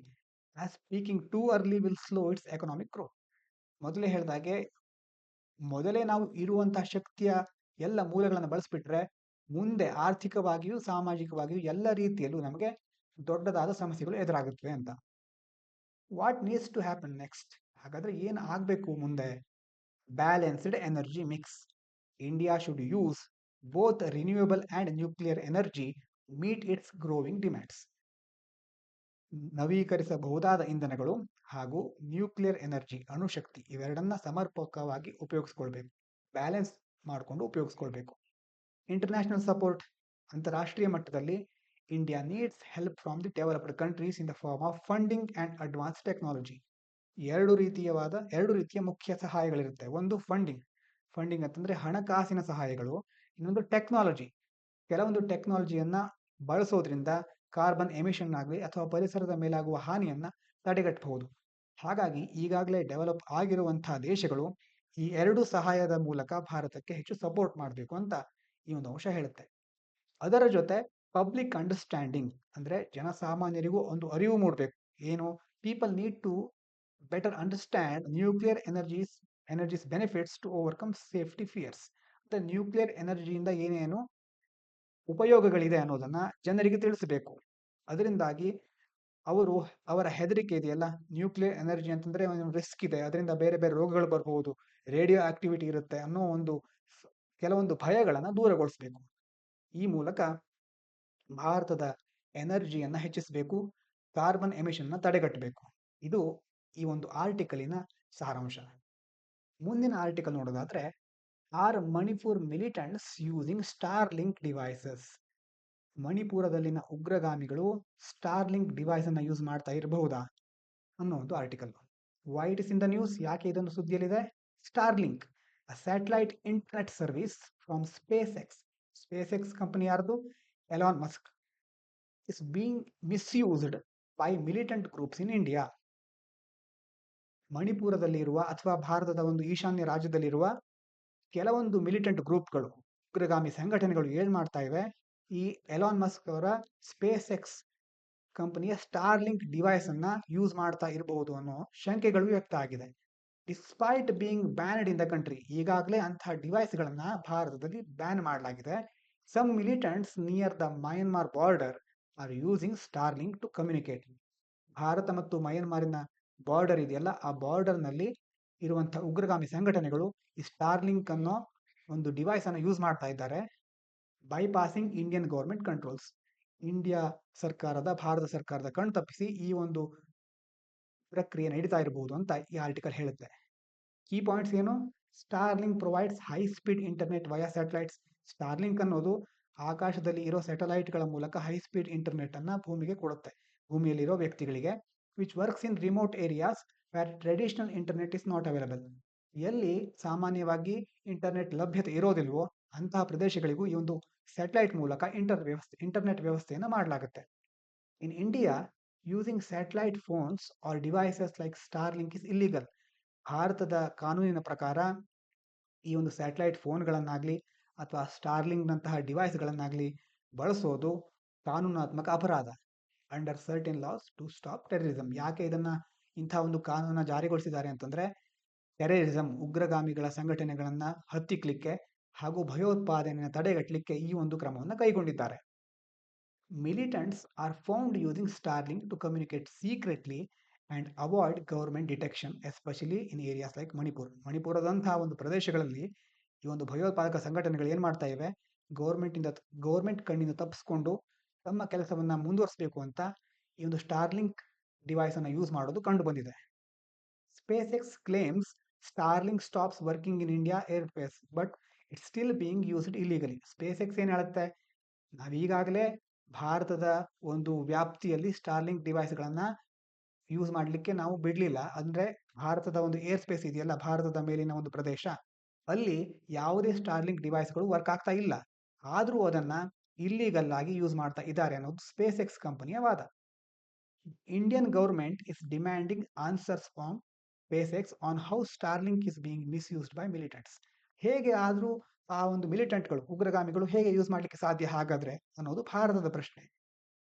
as peaking too early will slow its economic growth. ಮೊದಲೇ ಹೇಳಿದಾಗೆ, ಮೊದಲೇ ನಾವು ಇರುವಂತಹ ಶಕ್ತಿಯ ಎಲ್ಲ ಮೂಲಗಳನ್ನು ಬಳಸಿಬಿಟ್ರೆ ಮುಂದೆ ಆರ್ಥಿಕವಾಗಿಯೂ ಸಾಮಾಜಿಕವಾಗಿಯೂ ಎಲ್ಲ ರೀತಿಯಲ್ಲೂ ನಮಗೆ ದೊಡ್ಡದಾದ ಸಮಸ್ಯೆಗಳು ಎದುರಾಗುತ್ತವೆ ಅಂತ. What needs to happen next? ಹಾಗಾದ್ರೆ ಏನು ಆಗಬೇಕು ಮುಂದೆ? Balanced energy mix. India should use both renewable and nuclear energy meet its growing demands. ನವೀಕರಿಸಬಹುದಾದ ಇಂಧನಗಳು ಹಾಗೂ ನ್ಯೂಕ್ಲಿಯರ್ ಎನರ್ಜಿ, ಅಣುಶಕ್ತಿ, ಇವೆರಡನ್ನ ಸಮರ್ಪಕವಾಗಿ ಉಪಯೋಗಿಸ್ಕೊಳ್ಬೇಕು, ಬ್ಯಾಲೆನ್ಸ್ ಮಾಡಿಕೊಂಡು ಉಪಯೋಗಿಸ್ಕೊಳ್ಬೇಕು. International support. ಅಂತಾರಾಷ್ಟ್ರೀಯ ಮಟ್ಟದಲ್ಲಿ India needs help from the developed countries in the form of funding and advance technology. ಎರಡು ರೀತಿಯ ಮುಖ್ಯ ಸಹಾಯಗಳಿರುತ್ತೆ. ಒಂದು ಫಂಡಿಂಗ್ ಅಂತಂದ್ರೆ ಹಣಕಾಸಿನ ಸಹಾಯಗಳು, ಇನ್ನೊಂದು ಟೆಕ್ನಾಲಜಿ. ಕೆಲವೊಂದು ಟೆಕ್ನಾಲಜಿಯನ್ನ ಬಳಸೋದ್ರಿಂದ ಕಾರ್ಬನ್ ಎಮಿಷನ್ ಆಗಲಿ ಅಥವಾ ಪರಿಸರದ ಮೇಲಾಗುವ ಹಾನಿಯನ್ನ ತಡೆಗಟ್ಟಬಹುದು. ಹಾಗಾಗಿ ಈಗಾಗಲೇ ಡೆವಲಪ್ ಆಗಿರುವಂತಹ ದೇಶಗಳು ಈ ಎರಡು ಸಹಾಯದ ಮೂಲಕ ಭಾರತಕ್ಕೆ ಹೆಚ್ಚು ಸಪೋರ್ಟ್ ಮಾಡಬೇಕು ಅಂತ ಈ ಒಂದು ಅಂಶ ಹೇಳುತ್ತೆ. ಅದರ ಜೊತೆ ಪಬ್ಲಿಕ್ ಅಂಡರ್ಸ್ಟ್ಯಾಂಡಿಂಗ್, ಅಂದ್ರೆ ಜನಸಾಮಾನ್ಯರಿಗೂ ಒಂದು ಅರಿವು ಮೂಡಬೇಕು. ಏನು? People need to better understand nuclear energy's benefits to overcome safety fears. ಮತ್ತೆ ನ್ಯೂಕ್ಲಿಯರ್ ಎನರ್ಜಿಯಿಂದ ಏನೇನು ಉಪಯೋಗಗಳಿದೆ ಅನ್ನೋದನ್ನ ಜನರಿಗೆ ತಿಳಿಸಬೇಕು. ಅದರಿಂದಾಗಿ ಅವರ ಹೆದರಿಕೆ ಇದೆಯಲ್ಲ, ನ್ಯೂಕ್ಲಿಯರ್ ಎನರ್ಜಿ ಅಂತಂದ್ರೆ ಒಂದು ರಿಸ್ಕ್ ಇದೆ, ಅದರಿಂದ ಬೇರೆ ಬೇರೆ ರೋಗಗಳು ಬರಬಹುದು, ರೇಡಿಯೋ ಆಕ್ಟಿವಿಟಿ ಇರುತ್ತೆ ಅನ್ನೋ ಕೆಲವೊಂದು ಭಯಗಳನ್ನು ದೂರಗೊಳಿಸಬೇಕು. ಈ ಮೂಲಕ ಭಾರತದ ಎನರ್ಜಿಯನ್ನು ಹೆಚ್ಚಿಸಬೇಕು, ಕಾರ್ಬನ್ ಎಮಿಷನ್ನ ತಡೆಗಟ್ಟಬೇಕು. ಇದು ಈ ಒಂದು ಆರ್ಟಿಕಲಿನ ಸಾರಾಂಶ. ಮುಂದಿನ ಆರ್ಟಿಕಲ್ ನೋಡೋದಾದ್ರೆ, are Manipur militants using Starlink devices. ಮಣಿಪುರದಲ್ಲಿನ ಉಗ್ರಗಾಮಿಗಳು ಸ್ಟಾರ್ಲಿಂಕ್ ಡಿವೈಸ್ ಅನ್ನು ಯೂಸ್ ಮಾಡ್ತಾ ಇರಬಹುದಾ ಅನ್ನೋ ಒಂದು article. Why it is in the news? ಯಾಕೆ ಇದೊಂದು ಸುದ್ದಿಯಲ್ಲಿದೆ? Starlink, a satellite internet service from SpaceX company ಯಾರ್ದು? Elon Musk, is being misused by militant groups in India. ಮಣಿಪುರದಲ್ಲಿರುವ ಅಥವಾ ಭಾರತದ ಒಂದು ಈಶಾನ್ಯ ರಾಜ್ಯದಲ್ಲಿರುವ ಕೆಲವೊಂದು ಮಿಲಿಟೆಂಟ್ ಗ್ರೂಪ್ಗಳು, ಉಗ್ರಗಾಮಿ ಸಂಘಟನೆಗಳು ಏನ್ ಮಾಡ್ತಾ ಇವೆ, ಈ ಎಲಾನ್ ಮಸ್ಕ್ ಅವರ ಸ್ಪೇಸ್ ಎಕ್ಸ್ ಕಂಪನಿಯ ಸ್ಟಾರ್ಲಿಂಕ್ ಡಿವೈಸ್ ಅನ್ನ ಯೂಸ್ ಮಾಡ್ತಾ ಇರಬಹುದು ಅನ್ನೋ ಶಂಕೆಗಳು ವ್ಯಕ್ತ ಆಗಿದೆ. Despite being banned in the country, ಈಗಾಗಲೇ ಅಂತಹ ಡಿವೈಸ್ಗಳನ್ನು ಭಾರತದಲ್ಲಿ ಬ್ಯಾನ್ ಮಾಡಲಾಗಿದೆ. Some militants near the Myanmar border are using Starlink to communicate. ಭಾರತ ಮತ್ತು ಮಯನ್ಮಾರಿನ ಬಾರ್ಡರ್ ಇದೆಯಲ್ಲ, ಆ ಬಾರ್ಡರ್ನಲ್ಲಿ ಇರುವಂತಹ ಉಗ್ರಗಾಮಿ ಸಂಘಟನೆಗಳು ಈ ಸ್ಟಾರ್ಲಿಂಕ್ ಅನ್ನೋ ಒಂದು ಡಿವೈಸ್ ಅನ್ನು ಯೂಸ್ ಮಾಡ್ತಾ ಇದ್ದಾರೆ. Bypassing Indian government controls, Bharat ಸರ್ಕಾರದ ಕಣ್ ತಪ್ಪಿಸಿ ಈ ಒಂದು ಪ್ರಕ್ರಿಯೆ ನಡೀತಾ ಇರಬಹುದು ಅಂತ ಈ ಆರ್ಟಿಕಲ್ ಹೇಳುತ್ತೆ. ಕೀ ಪಾಯಿಂಟ್ಸ್ ಏನು? Starlink provides high speed internet via satellites. Starlink ಅನ್ನೋದು ಆಕಾಶದಲ್ಲಿ ಇರೋ ಸ್ಯಾಟಲೈಟ್ಗಳ ಮೂಲಕ ಹೈ ಸ್ಪೀಡ್ ಇಂಟರ್ನೆಟ್ ಅನ್ನ ಭೂಮಿಗೆ ಕೊಡುತ್ತೆ, ಭೂಮಿಯಲ್ಲಿರೋ ವ್ಯಕ್ತಿಗಳಿಗೆ. Which works in remote areas where traditional internet is not available. ಎಲ್ಲಿ ಸಾಮಾನ್ಯವಾಗಿ ಇಂಟರ್ನೆಟ್ ಲಭ್ಯತೆ ಇರೋದಿಲ್ವೋ ಅಂತಹ ಪ್ರದೇಶಗಳಿಗೂ ಈ ಒಂದು ಸ್ಯಾಟಲೈಟ್ ಮೂಲಕ ಇಂಟರ್ನೆಟ್ ವ್ಯವಸ್ಥೆಯನ್ನು ಮಾಡಲಾಗುತ್ತೆ. In India, using satellite phones or devices like Starlink is illegal. ಭಾರತದ ಕಾನೂನಿನ ಪ್ರಕಾರ ಈ ಒಂದು ಸ್ಯಾಟಲೈಟ್ ಫೋನ್ಗಳನ್ನಾಗಲಿ ಅಥವಾ ಸ್ಟಾರ್ಲಿಂಕ್ನಂತಹ ಡಿವೈಸ್ಗಳನ್ನಾಗಲಿ ಬಳಸೋದು ಕಾನೂನಾತ್ಮಕ ಅಪರಾಧ. Under certain laws to stop terrorism. ಯಾಕೆ ಇಂಥ ಒಂದು ಕಾನೂನನ್ನು ಜಾರಿಗೊಳಿಸಿದ್ದಾರೆ ಅಂತಂದರೆ, ಟೆರರಿಸಮ್, ಉಗ್ರಗಾಮಿಗಳ ಸಂಘಟನೆಗಳನ್ನು ಹತ್ತಿಕ್ಕಲಿಕ್ಕೆ ಹಾಗೂ ಭಯೋತ್ಪಾದನೆಯನ್ನು ತಡೆಗಟ್ಟಲಿಕ್ಕೆ ಈ ಒಂದು ಕ್ರಮವನ್ನು ಕೈಗೊಂಡಿದ್ದಾರೆ. Militants are found using Starlink to communicate secretly and avoid government detection, especially in areas like Manipur. ಮಣಿಪುರದಂತಹ ಒಂದು ಪ್ರದೇಶಗಳಲ್ಲಿ ಈ ಒಂದು ಭಯೋತ್ಪಾದಕ ಸಂಘಟನೆಗಳು ಏನು ಮಾಡ್ತಾ ಇವೆ, ಗೌರ್ಮೆಂಟ್ ಕಣ್ಣಿಂದ ತಪ್ಪಿಸ್ಕೊಂಡು ತಮ್ಮ ಕೆಲಸವನ್ನು ಮುಂದುವರಿಸಬೇಕು ಅಂತ ಈ ಒಂದು ಸ್ಟಾರ್ಲಿಂಕ್ ಡಿವೈಸ್ ಅನ್ನು ಯೂಸ್ ಮಾಡೋದು ಕಂಡು ಬಂದಿದೆ. Space X claims Starlink stops working in India air space but it's still being used ಇಲ್ಲಿಗಲಿ. Space X ಏನು ಹೇಳುತ್ತೆ, ನಾವೀಗಾಗಲೇ ಭಾರತದ ಒಂದು ವ್ಯಾಪ್ತಿಯಲ್ಲಿ ಸ್ಟಾರ್ಲಿಂಕ್ ಡಿವೈಸ್ಗಳನ್ನು ಯೂಸ್ ಮಾಡಲಿಕ್ಕೆ ನಾವು ಬಿಡಲಿಲ್ಲ. ಅಂದರೆ ಭಾರತದ ಒಂದು ಏರ್ ಸ್ಪೇಸ್ ಇದೆಯಲ್ಲ, ಭಾರತದ ಮೇಲಿನ ಒಂದು ಪ್ರದೇಶ, ಅಲ್ಲಿ ಯಾವುದೇ ಸ್ಟಾರ್ಲಿಂಕ್ ಡಿವೈಸ್ಗಳು ವರ್ಕ್ ಆಗ್ತಾ ಇಲ್ಲ. ಆದರೂ ಅದನ್ನು ಇಲ್ಲಿಗಲ್ ಆಗಿ ಯೂಸ್ ಮಾಡ್ತಾ ಇದ್ದಾರೆ ಅನ್ನೋದು ಸ್ಪೇಸ್ ಎಕ್ಸ್ ಕಂಪನಿಯ ವಾದ. Indian government is demanding answers from space X on how Starlink is being misused by militants. ಹೇಗೆ ಆದರೂ ಆ ಒಂದು ಮಿಲಿಟೆಂಟ್ಗಳು, ಉಗ್ರಗಾಮಿಗಳು ಹೇಗೆ ಯೂಸ್ ಮಾಡಲಿಕ್ಕೆ ಸಾಧ್ಯ ಹಾಗಾದರೆ ಅನ್ನೋದು ಭಾರತದ ಪ್ರಶ್ನೆ.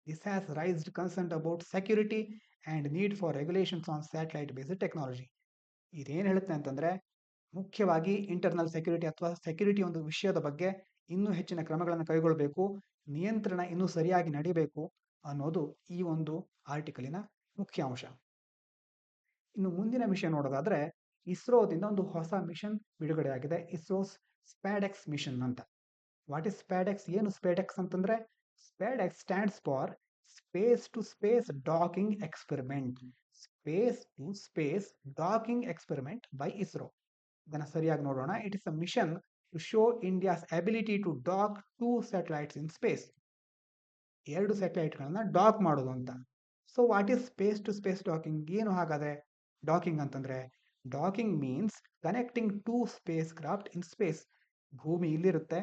This has raised concern about security and need for regulations on satellite based technology. ಇದೇನು ಹೇಳುತ್ತೆ ಅಂತಂದರೆ, ಮುಖ್ಯವಾಗಿ ಇಂಟರ್ನಲ್ ಸೆಕ್ಯೂರಿಟಿ ಅಥವಾ ಸೆಕ್ಯೂರಿಟಿ ಒಂದು ವಿಷಯದ ಬಗ್ಗೆ ಇನ್ನೂ ಹೆಚ್ಚಿನ ಕ್ರಮಗಳನ್ನು ಕೈಗೊಳ್ಳಬೇಕು, ನಿಯಂತ್ರಣ ಇನ್ನೂ ಸರಿಯಾಗಿ ನಡೀಬೇಕು ಅನ್ನೋದು ಈ ಒಂದು ಆರ್ಟಿಕಲಿನ ಮುಖ್ಯ ಅಂಶ. ಇನ್ನು ಮುಂದಿನ ಮಿಷನ್ ನೋಡೋದಾದ್ರೆ, ಇಸ್ರೋದಿಂದ ಒಂದು ಹೊಸ ಮಿಷನ್ ಬಿಡುಗಡೆಯಾಗಿದೆ, ಇಸ್ರೋಸ್ ಸ್ಪ್ಯಾಡೆಕ್ಸ್ ಮಿಷನ್ ಅಂತ. What is SpaDeX? ಏನು ಸ್ಪ್ಯಾಡೆಕ್ಸ್ ಅಂತಂದ್ರೆ, SpaDeX stands for space to space docking experiment. Space to space docking experiment by ISRO. ಇದನ್ನು ಸರಿಯಾಗಿ ನೋಡೋಣ. It is a mission to show India's ability to dock 2 satellites in space. 2 ಸ್ಯಾಟಲೈಟ್ಗಳನ್ನ ಡಾಕ್ ಮಾಡೋದು ಅಂತ. So what is space to space docking? ಏನು ಹಾಗಾದ್ರೆ ಡಾಕಿಂಗ್ ಅಂತಂದ್ರೆ? Docking means connecting 2 spacecraft in space. ಭೂಮಿ ಇಲ್ಲಿರುತ್ತೆ,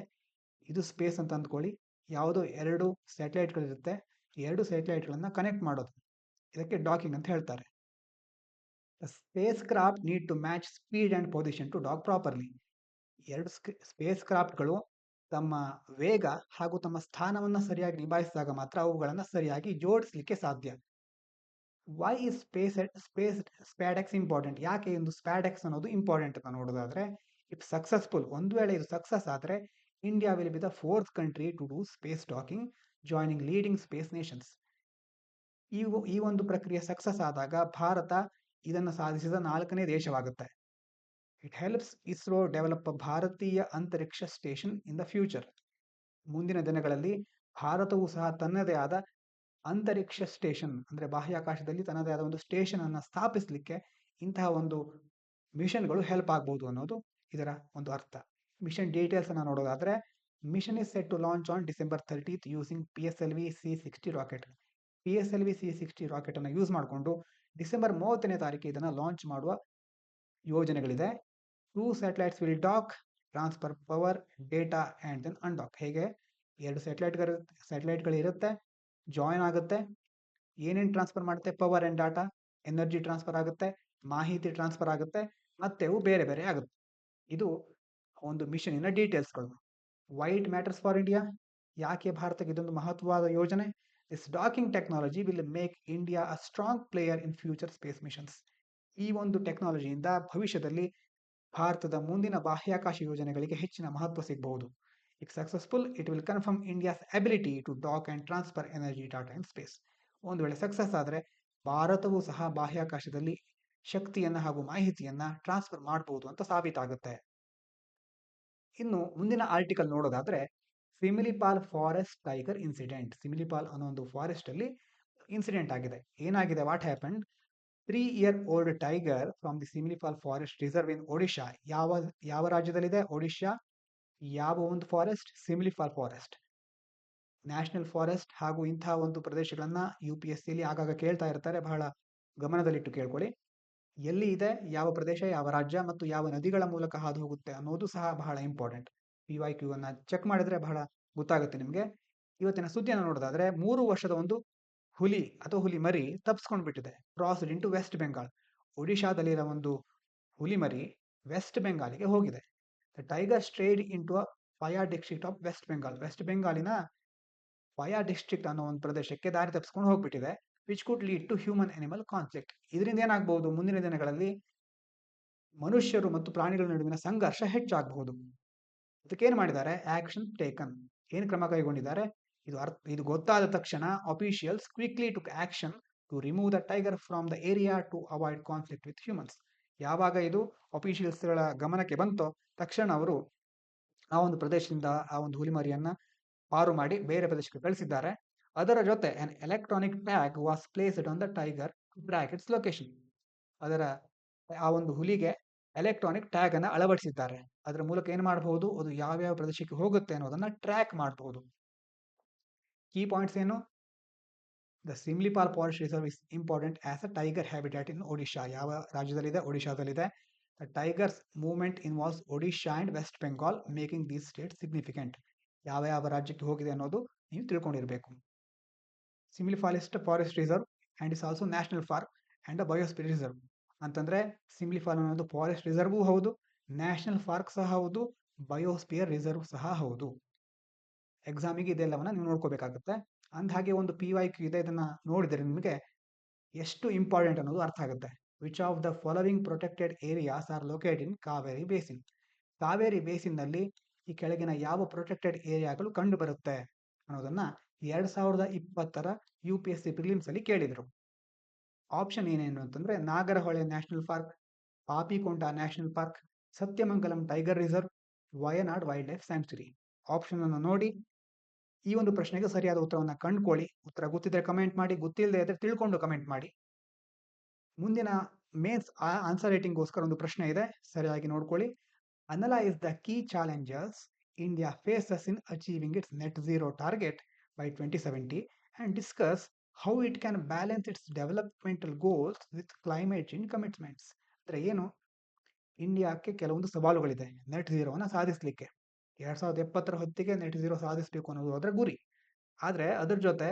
ಇದು ಸ್ಪೇಸ್ ಅಂತ ಅಂದ್ಕೊಳ್ಳಿ, ಯಾವುದೋ 2 ಸ್ಯಾಟಲೈಟ್ಗಳಿರುತ್ತೆ, 2 ಸ್ಯಾಟಲೈಟ್ಗಳನ್ನ ಕನೆಕ್ಟ್ ಮಾಡೋದು, ಇದಕ್ಕೆ ಡಾಕಿಂಗ್ ಅಂತ ಹೇಳ್ತಾರೆ. Spacecraft need to match speed and position to dock properly. 2 space ಕ್ರಾಫ್ಟ್ಗಳು ತಮ್ಮ ವೇಗ ಹಾಗೂ ತಮ್ಮ ಸ್ಥಾನವನ್ನು ಸರಿಯಾಗಿ ನಿಭಾಯಿಸಿದಾಗ ಮಾತ್ರ ಅವುಗಳನ್ನು ಸರಿಯಾಗಿ ಜೋಡಿಸಲಿಕ್ಕೆ ಸಾಧ್ಯ. Why is SpaDeX important? ಯಾಕೆ ಒಂದು ಸ್ಪ್ಯಾಡೆಕ್ಸ್ ಅನ್ನೋದು ಇಂಪಾರ್ಟೆಂಟ್ ಅಂತ ನೋಡೋದಾದ್ರೆ, ಇಫ್ ಸಕ್ಸಸ್ಫುಲ್, ಒಂದು ವೇಳೆ ಇದು ಸಕ್ಸಸ್ ಆದರೆ, India will be the 4th country to do space docking, joining leading space nations. ಈ ಒಂದು ಪ್ರಕ್ರಿಯೆ ಸಕ್ಸಸ್ ಆದಾಗ ಭಾರತ ಇದನ್ನು ಸಾಧಿಸಿದ 4ನೇ ದೇಶವಾಗುತ್ತೆ. It helps ISRO develop a Bharatiya Antariksh station in the future. ಮುಂದಿನ ದಿನಗಳಲ್ಲಿ ಭಾರತವು ಸಹ ತನ್ನದೇ ಆದ ಅಂತರಿಕ್ಷ ಸ್ಟೇಷನ್, ಅಂದರೆ ಬಾಹ್ಯಾಕಾಶದಲ್ಲಿ ತನ್ನದೇ ಆದ ಒಂದು ಸ್ಟೇಷನ್ ಅನ್ನು ಸ್ಥಾಪಿಸಲಿಕ್ಕೆ ಇಂತಹ ಒಂದು ಮಿಷನ್ಗಳು ಹೆಲ್ಪ್ ಆಗ್ಬೋದು ಅನ್ನೋದು ಇದರ ಒಂದು ಅರ್ಥ. ಮಿಷನ್ ಡೀಟೇಲ್ಸ್ ಅನ್ನು ನೋಡೋದಾದ್ರೆ, mission is set to launch on December 30th using PSLV C-60 rocket. PSLV C-60 rocket ಅನ್ನು ಯೂಸ್ ಮಾಡಿಕೊಂಡು ಡಿಸೆಂಬರ್ 30ನೇ ತಾರೀಕು ಇದನ್ನು ಲಾಂಚ್ ಮಾಡುವ ಯೋಜನೆಗಳಿದೆ. 2 satellites will dock, transfer power, data and then undock. ಹೇಗೆ 2 ಸ್ಯಾಟಲೈಟ್ಗಳಿರುತ್ತೆ, ಜಾಯಿನ್ ಆಗುತ್ತೆ, ಏನೇನು ಟ್ರಾನ್ಸ್ಫರ್ ಮಾಡುತ್ತೆ? Power and data, energy transfer ಆಗುತ್ತೆ, ಮಾಹಿತಿ ಟ್ರಾನ್ಸ್ಫರ್ ಆಗುತ್ತೆ, ಮತ್ತೆ ಅವು ಬೇರೆ ಬೇರೆ ಆಗುತ್ತೆ. ಇದು ಒಂದು ಮಿಷನಿನ ಡೀಟೇಲ್ಸ್ಗಳು. Why it matters for India? ಯಾಕೆ ಭಾರತಕ್ಕೆ ಇದೊಂದು ಮಹತ್ವವಾದ ಯೋಜನೆ? This docking technology will make India a strong player in future space missions. ಈ ಒಂದು ಟೆಕ್ನಾಲಜಿಯಿಂದ ಭವಿಷ್ಯದಲ್ಲಿ ಭಾರತದ ಮುಂದಿನ ಬಾಹ್ಯಾಕಾಶ ಯೋಜನೆಗಳಿಗೆ ಹೆಚ್ಚಿನ ಮಹತ್ವ ಸಿಗಬಹುದು. If successful, it will confirm India's ability to dock and transfer energy data in space. ಒಂದು ವೇಳೆ ಸಕ್ಸಸ್ ಆದರೆ ಭಾರತವು ಸಹ ಬಾಹ್ಯಾಕಾಶದಲ್ಲಿ ಶಕ್ತಿಯನ್ನು ಹಾಗೂ ಮಾಹಿತಿಯನ್ನು ಟ್ರಾನ್ಸ್ಫರ್ ಮಾಡಬಹುದು ಅಂತ ಸಾಬೀತಾಗುತ್ತೆ. ಇನ್ನು ಮುಂದಿನ ಆರ್ಟಿಕಲ್ ನೋಡೋದಾದ್ರೆ Similipal forest tiger incident. Similipal ಅನ್ನೋ ಒಂದು ಫಾರೆಸ್ಟ್ ಅಲ್ಲಿ ಇನ್ಸಿಡೆಂಟ್ ಆಗಿದೆ. ಏನಾಗಿದೆ? What happened? 3-year-old tiger from the Similipal forest reserve in Odisha. ಯಾವ ರಾಜ್ಯದಲ್ಲಿದೆ? ಒಡಿಶಾ. ಯಾವ ಒಂದು forest? Similipal forest. National forest ಹಾಗೂ ಇಂತಹ ಒಂದು ಪ್ರದೇಶಗಳನ್ನ UPSCಯಲ್ಲಿ ಆಗಾಗ ಕೇಳ್ತಾ ಇರ್ತಾರೆ. ಬಹಳ ಗಮನದಲ್ಲಿಟ್ಟು ಕೇಳ್ಕೊಳ್ಳಿ. ಎಲ್ಲಿ ಇದೆ, ಯಾವ ಪ್ರದೇಶ, ಯಾವ ರಾಜ್ಯ ಮತ್ತು ಯಾವ ನದಿಗಳ ಮೂಲಕ ಹಾದು ಹೋಗುತ್ತೆ ಅನ್ನೋದು ಸಹ ಬಹಳ ಇಂಪಾರ್ಟೆಂಟ್. PYQ ಅನ್ನ ಚೆಕ್ ಮಾಡಿದ್ರೆ ಬಹಳ ಗೊತ್ತಾಗುತ್ತೆ ನಿಮಗೆ. ಇವತ್ತಿನ ಸುದ್ದಿಯನ್ನು ನೋಡೋದಾದ್ರೆ 3 ವರ್ಷದ ಒಂದು ಹುಲಿ ಅಥವಾ ಹುಲಿ ಮರಿ ತಪ್ಪಿಸ್ಕೊಂಡು ಬಿಟ್ಟಿದೆ. Crossed into West Bengal. ಒಡಿಶಾದಲ್ಲಿರೋ ಒಂದು ಹುಲಿ ಮರಿ ವೆಸ್ಟ್ ಬೆಂಗಾಲಿಗೆ ಹೋಗಿದೆ. The tiger strayed into a ಫಯಾ ಡಿಸ್ಟ್ರಿಕ್ಟ್ ಆಫ್ ವೆಸ್ಟ್ ಬೆಂಗಾಲ್. ವೆಸ್ಟ್ ಬೆಂಗಾಲಿನ ಫಯಾ ಡಿಸ್ಟ್ರಿಕ್ಟ್ ಅನ್ನೋ ಒಂದು ಪ್ರದೇಶಕ್ಕೆ ದಾರಿ ತಪ್ಪಿಸ್ಕೊಂಡು ಹೋಗ್ಬಿಟ್ಟಿದೆ. Which could lead to human animal conflict. ಇದರಿಂದ ಏನಾಗಬಹುದು? ಮುಂದಿನ ದಿನಗಳಲ್ಲಿ ಮನುಷ್ಯರು ಮತ್ತು ಪ್ರಾಣಿಗಳ ನಡುವಿನ ಸಂಘರ್ಷ ಹೆಚ್ಚಾಗಬಹುದು. ಅದಕ್ಕೇನು ಮಾಡಿದ್ದಾರೆ? Action taken. ಏನು ಕ್ರಮ ಕೈಗೊಂಡಿದ್ದಾರೆ? ಇದು ಗೊತ್ತಾದ ತಕ್ಷಣ officials quickly took action to remove the tiger from the area to avoid conflict with humans. ಯಾವಾಗ ಇದು ಅಫಿಷಿಯಲ್ಸ್ಗಳ ಗಮನಕ್ಕೆ ಬಂತೋ ತಕ್ಷಣ ಅವರು ಆ ಒಂದು ಪ್ರದೇಶದಿಂದ ಆ ಒಂದು ಹುಲಿಮರಿಯನ್ನ ಪಾರು ಮಾಡಿ ಬೇರೆ ಪ್ರದೇಶಕ್ಕೆ ಕಳಿಸಿದ್ದಾರೆ. ಅದರ ಜೊತೆ an electronic tag was placed on the tiger to track its location. ಅದರ ಆ ಒಂದು ಹುಲಿಗೆ ಎಲೆಕ್ಟ್ರಾನಿಕ್ ಟ್ಯಾಗ್ ಅನ್ನು ಅಳವಡಿಸಿದ್ದಾರೆ. ಅದರ ಮೂಲಕ ಏನು ಮಾಡಬಹುದು? ಅದು ಯಾವ್ಯಾವ ಪ್ರದೇಶಕ್ಕೆ ಹೋಗುತ್ತೆ ಅನ್ನೋದನ್ನ ಟ್ರ್ಯಾಕ್ ಮಾಡಬಹುದು. ಕೀ ಪಾಯಿಂಟ್ಸ್ ಏನು? The Simlipal forest reserve is important as a tiger habitat in Odisha. ಯಾವ ರಾಜ್ಯದಲ್ಲಿದೆ? ಒಡಿಶಾದಲ್ಲಿದೆ. The tiger's movement involves Odisha and West Bengal making these state significant. ಯಾವ ಯಾವ ರಾಜ್ಯಕ್ಕೆ ಹೋಗಿದೆ ಅನ್ನೋದು ನೀವು ತಿಳ್ಕೊಂಡಿರಬೇಕು. Similipal forest reserve and is also national park and a biosphere reserve. ಅಂತಂದ್ರೆ ಸಿಮಿಲಿಪಾಲ್ ಅನ್ನೋದು ಫಾರೆಸ್ಟ್ ರಿಸರ್ವ್ ಹೌದು, ನ್ಯಾಷನಲ್ ಪಾರ್ಕ್ ಸಹ ಹೌದು, ಬಯೋಸ್ಪಿಯರ್ ರಿಸರ್ವ್ ಸಹ ಹೌದು. ಎಕ್ಸಾಮಿಗೆ ಇದೆಲ್ಲವನ್ನ ನೀವು ನೋಡ್ಕೋಬೇಕಾಗುತ್ತೆ. ಅಂದಹಾಗೆ ಒಂದು PYQ ಇದೆ. ಇದನ್ನ ನೋಡಿದರೆ ನಿಮಗೆ ಎಷ್ಟು ಇಂಪಾರ್ಟೆಂಟ್ ಅನ್ನೋದು ಅರ್ಥ ಆಗುತ್ತೆ. Which of the following protected areas are located in Kaveri basin. Kaveri basin ನಲ್ಲಿ ಈ ಕೆಳಗಿನ ಯಾವ ಪ್ರೊಟೆಕ್ಟೆಡ್ ಏರಿಯಾಗಳು ಕಂಡು ಬರುತ್ತೆ ಅನ್ನೋದನ್ನ 2020ರ UPSC ಪ್ರಿಲಿಮ್ಸ್ ಅಲ್ಲಿ ಕೇಳಿದ್ರು. ಆಪ್ಷನ್ ಏನೇನು ಅಂತಂದ್ರೆ Nagarhole national park, Papikonda national park, Sathyamangalam tiger reserve, Wayanad wildlife sanctuary. Option ಅನ್ನು ನೋಡಿ ಈ ಒಂದು ಪ್ರಶ್ನೆಗೆ ಸರಿಯಾದ ಉತ್ತರವನ್ನು ಕಂಡುಕೊಳ್ಳಿ. ಉತ್ತರ ಗೊತ್ತಿದ್ರೆ ಕಮೆಂಟ್ ಮಾಡಿ, ಗೊತ್ತಿಲ್ಲದೆ ಇದ್ರೆ ತಿಳ್ಕೊಂಡು ಕಮೆಂಟ್ ಮಾಡಿ. ಮುಂದಿನ ಮೇನ್ಸ್ ಆನ್ಸರ್ ರೈಟಿಂಗ್ಗೋಸ್ಕರ ಒಂದು ಪ್ರಶ್ನೆ ಇದೆ, ಸರಿಯಾಗಿ ನೋಡ್ಕೊಳ್ಳಿ. Analyse the key challenges India faces in achieving its net zero target by 2070 and discuss how it can balance its developmental goals with climate change commitments. ಅಂದರೆ ಏನು? ಇಂಡಿಯಾಕ್ಕೆ ಕೆಲವೊಂದು ಸವಾಲುಗಳಿದೆ ನೆಟ್ ಝೀರೋವನ್ನು ಸಾಧಿಸಲಿಕ್ಕೆ. 2070ರ ಹೊತ್ತಿಗೆ ನೆಟ್ ಝೀರೋ ಸಾಧಿಸಬೇಕು ಅನ್ನೋದು ಅದರ ಗುರಿ. ಆದರೆ ಅದರ ಜೊತೆ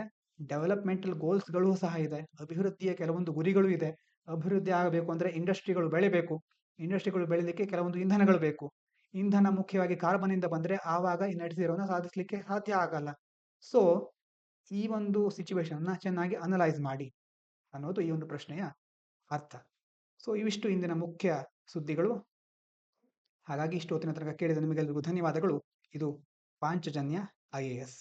ಡೆವಲಪ್ಮೆಂಟಲ್ ಗೋಲ್ಸ್ಗಳು ಸಹ ಇದೆ. ಅಭಿವೃದ್ಧಿಯ ಕೆಲವೊಂದು ಗುರಿಗಳು ಇದೆ. ಅಭಿವೃದ್ಧಿ ಆಗಬೇಕು ಅಂದರೆ ಇಂಡಸ್ಟ್ರಿಗಳು ಬೆಳಿಬೇಕು. ಇಂಡಸ್ಟ್ರಿಗಳು ಬೆಳಿಲಿಕ್ಕೆ ಕೆಲವೊಂದು ಇಂಧನಗಳು ಬೇಕು. ಇಂಧನ ಮುಖ್ಯವಾಗಿ ಕಾರ್ಬನ್ ಇಂದ ಬಂದರೆ ಆವಾಗ ಈ ನೆಟ್ ಝೀರೋನ ಸಾಧಿಸಲಿಕ್ಕೆ ಸಾಧ್ಯ ಆಗಲ್ಲ. ಸೊ ಈ ಒಂದು ಸಿಚುವೇಶನ್ನ ಚೆನ್ನಾಗಿ ಅನಲೈಸ್ ಮಾಡಿ ಅನ್ನೋದು ಈ ಒಂದು ಪ್ರಶ್ನೆಯ ಅರ್ಥ. ಸೊ ಇವಿಷ್ಟು ಇಂದಿನ ಮುಖ್ಯ ಸುದ್ದಿಗಳು. ಹಾಗಾಗಿ ಇಷ್ಟು ಹೊತ್ತಿನ ತನಕ ಕೇಳಿದ ನಿಮಗೆಲ್ಲರಿಗೂ ಧನ್ಯವಾದಗಳು. ಇದು ಪಾಂಚಜನ್ಯ IAS.